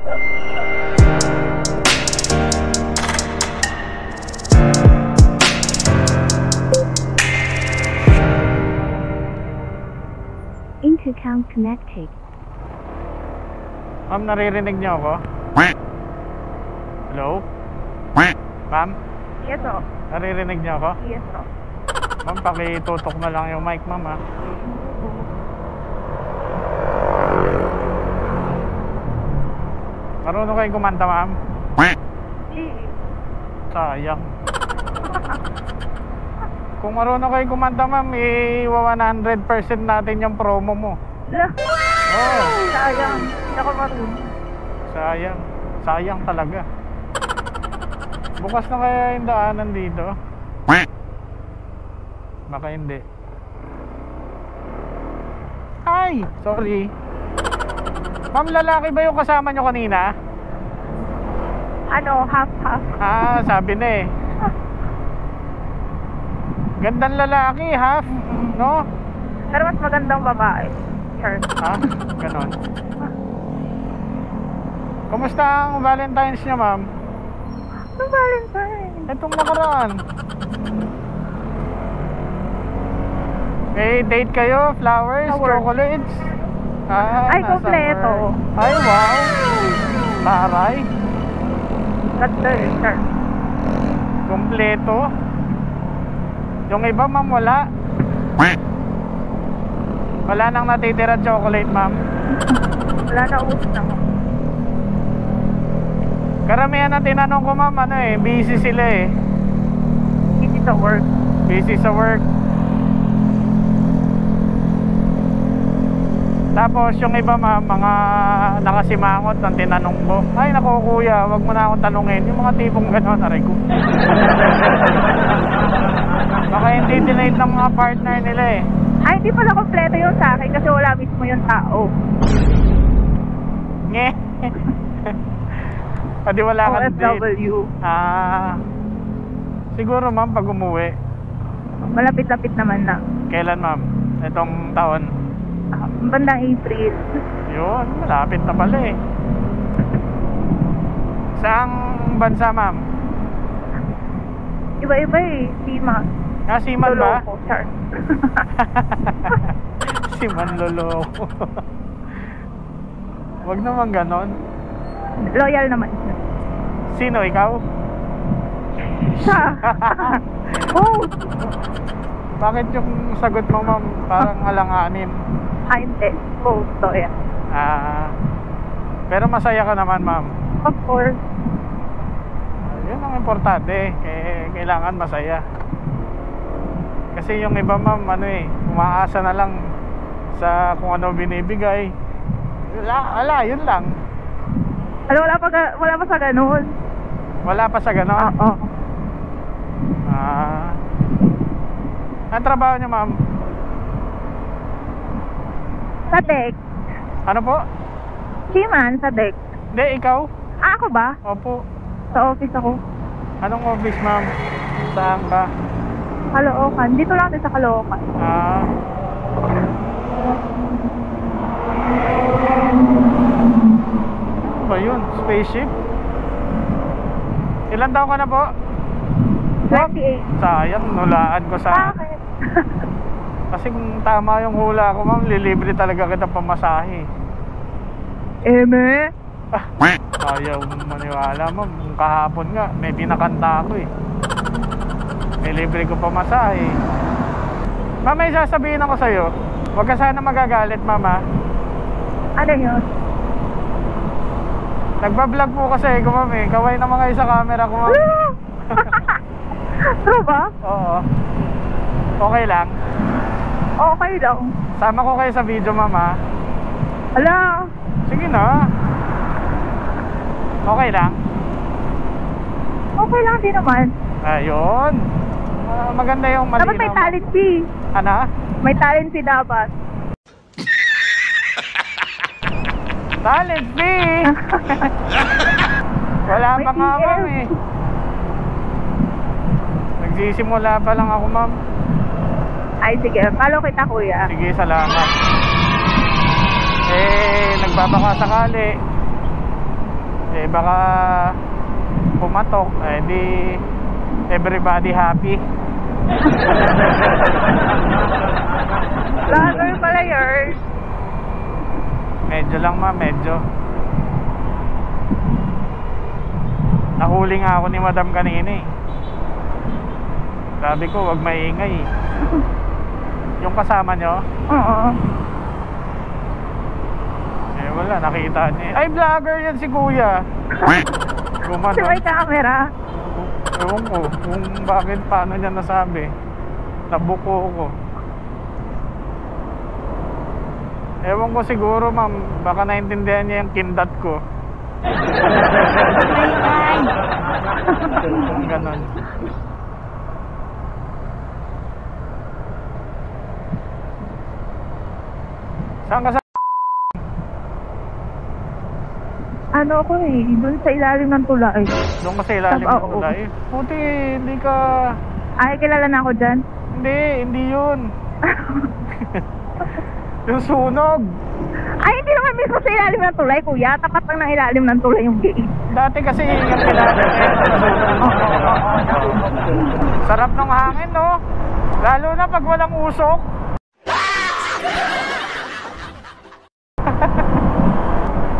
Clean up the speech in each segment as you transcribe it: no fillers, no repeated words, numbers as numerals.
Intercom connected. Ma'am, naririnig niyo ako? Hello? Ma'am? Yes, o. Naririnig niyo ako? Yes, o. Ma'am, pakitutok na lang yung mic, ma'am, ha? Marunong kayong kumanta, ma'am? Sayang. Kung marunong kayong kumanta, ma'am, i-100% natin yung promo mo. Oh. Sayang. Hindi ako marunong. Sayang. Sayang talaga. Bukas na kaya yung daanan dito? Baka hindi. Ay! Sorry. Ma'am, lalaki ba yung kasama nyo kanina? Ano, half-half. Ah, sabi na eh. Gandang lalaki, half, no? Pero mas magandang babae. Sure. Ha? Ganon. Kumusta ang Valentine's niya, ma'am? Ang Valentine. Itong nakaraan. May date kayo? Flowers? Chocolates? Ah, ay, kompleto. Ay, wow. Taray. Ganda eh, sure. Kompleto. Yung iba, ma'am, wala. Wala nang natitira chocolate, ma'am. Wala na, ubos na. Karamihan na tinanong ko, ma'am, ano eh, busy sila eh. Busy sa work. Busy sa work. Tapos yung iba, ma'am, mga nakasimangot ng tinanong ko. Ay, naku kuya, wag mo na akong tanungin. Yung mga tipong gano'n, aray ko. Baka hindi dinate ng mga partner nila eh. Ay, hindi pala kompleto yun sa akin kasi wala mismo yung tao. Nge. Pati wala ka date. OFW. Ah, siguro, ma'am, pag umuwi. Malapit-lapit naman na. Kailan, ma'am? Itong taon? Bandang April. Yun, malapit na pala eh. Saang bansa, ma'am? Iba-iba eh. Sima. Ah, Siman ba? Loloko. Char. Siman loloko. Wag naman ganon. Loyal naman. Sino, ikaw? Siya. Oh! Bakit yung sagot mo, ma'am, parang alanganin? Ah, hindi. Oh, so yeah. Ah, pero masaya ka naman, ma'am. Of course. Yun ang importante. Kailangan masaya. Kasi yung iba, ma'am, ano eh, umaasa na lang sa kung ano binibigay. Wala, yun lang. Ano, wala pa sa ganun. Wala pa sa ganon? Oo. Ah. Ang trabaho niyo, ma'am? Sa deck. Ano po? Siman, sa deck. Hindi, ikaw? Ah, ako ba? Opo. Sa office ako. Anong office, ma'am? Saan ka? Caloocan. Dito lang din sa Caloocan. Ah. Ano ba yun? Spaceship? Ilan taon ka na po? 28. Sayang, nulaan ko sa... Bakit? Kasi kung tama yung hula ko, ma'am, lilibre talaga kita pamasahe. Eme? Ayaw maniwala, ma'am. Kung kahapon nga, may binakanta ako eh. May libre ko pamasahe. Ma'am, may sasabihin ako sa'yo. Huwag ka sana magagalit, mama. Ano yun? Nagbablog po kasi ko, ma'am eh. Kaway naman kayo sa camera ko, ma'am. True ba? Oo. Okay lang. Okay lang. Sama ko kayo sa video, mama. Ala. Sige na. Okay lang. Okay lang din naman. Ayun. Maganda yung malinaw. Dapat may talent fee. Ano? May talent fee dapat. Talent fee! Wala pa nga, ma'am eh. Nagsisimula pa lang ako, ma'am. Ay, sige. Follow kita, kuya. Sige, salamat. Nagbabaka sakali. baka pumatok, eh di everybody happy. Vlogger pala yun. Medyo lang ma'am, medyo. Nahuli nga ako ni madam kanina eh. Sabi ko, wag maingay. Yung kasama nyo? Oo. Eh wala, nakita niya. Ay, vlogger yan si kuya. Kasi may camera. Ewan ko kung bakit, paano niya nasabi. Nabuko ko. Ewan ko siguro ma'am, baka naintindihan niya yung kindat ko. Ganon. Saan ka sa... Ano ako eh, doon sa ilalim ng tulay. Doon ka sa ilalim ng tulay? Puti, hindi ka... Ay, kilala na ako dyan. Hindi yun. Yung sunog. Ay, hindi naman mismo sa ilalim ng tulay, kuya. Tapat lang ng ilalim ng tulay yung gate. Dati kasi yung ilalim eh, nasunog. Sarap ng hangin, no? Lalo na pag walang usok.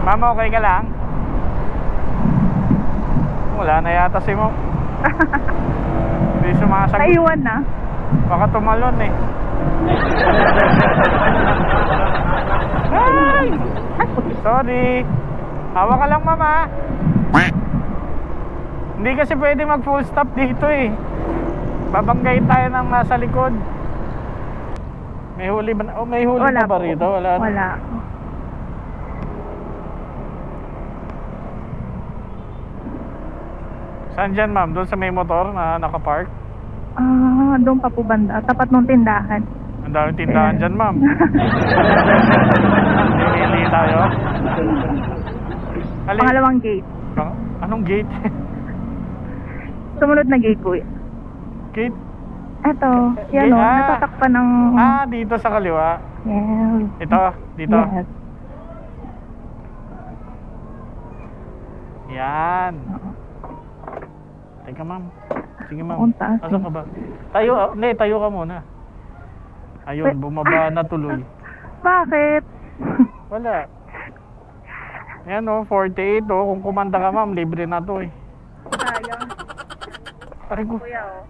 Mama, okay ka lang? Wala na yata si mo. Hindi sumasagot. Naiwan na. Baka tumalon eh. Ay! Sorry. Hawa ka lang, mama. Hindi kasi pwede mag full stop dito eh. Babanggayin tayo ng nasa likod. May huli ba? Oh, may huli Wala pa ba po. rito? Wala. Wala. Saan dyan, ma'am? Doon sa may motor na nakapark? Ah, doon pa po banda. Tapat ng tindahan. Ang daming tindahan dyan, ma'am. Hindi tayo. Alin? Pangalawang gate. Anong gate? Sumunod na gate, kuya. Gate? Eto, yan o, natatakpan ng... Ah, dito sa kaliwa. Yes. Ito, dito. Yes. Yan. Teka, ma'am. Sige, ma'am. Ang taas, Asan ka ba? Tayo, hindi, tayo ka muna. Ayun, bumaba na tuloy. Bakit? Wala. Yan o, 48 o. Kung kumanda ka, ma'am, libre na to eh. Sayang. Aray ko. Kuya o.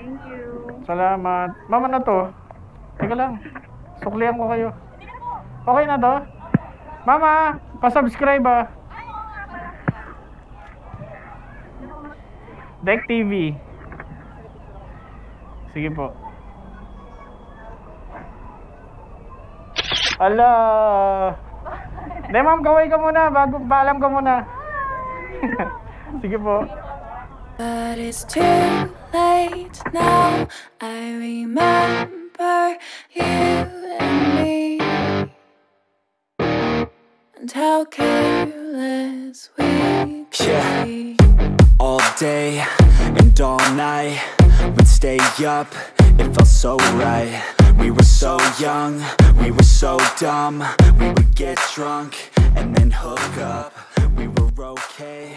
Thank you. Salamat. Mama na to. Teka lang. Suklihan ko kayo. Okay na to? Mama, pa-subscribe ah. Deck TV. Sige po. Ala. Hindi, ma'am, kaway ka muna. Bago, paalam ka muna. Sige po. But it's too late now. I remember you and me, and how careless we could be. All day and all night, we'd stay up, it felt so right. We were so young, we were so dumb. We would get drunk and then hook up. We were okay.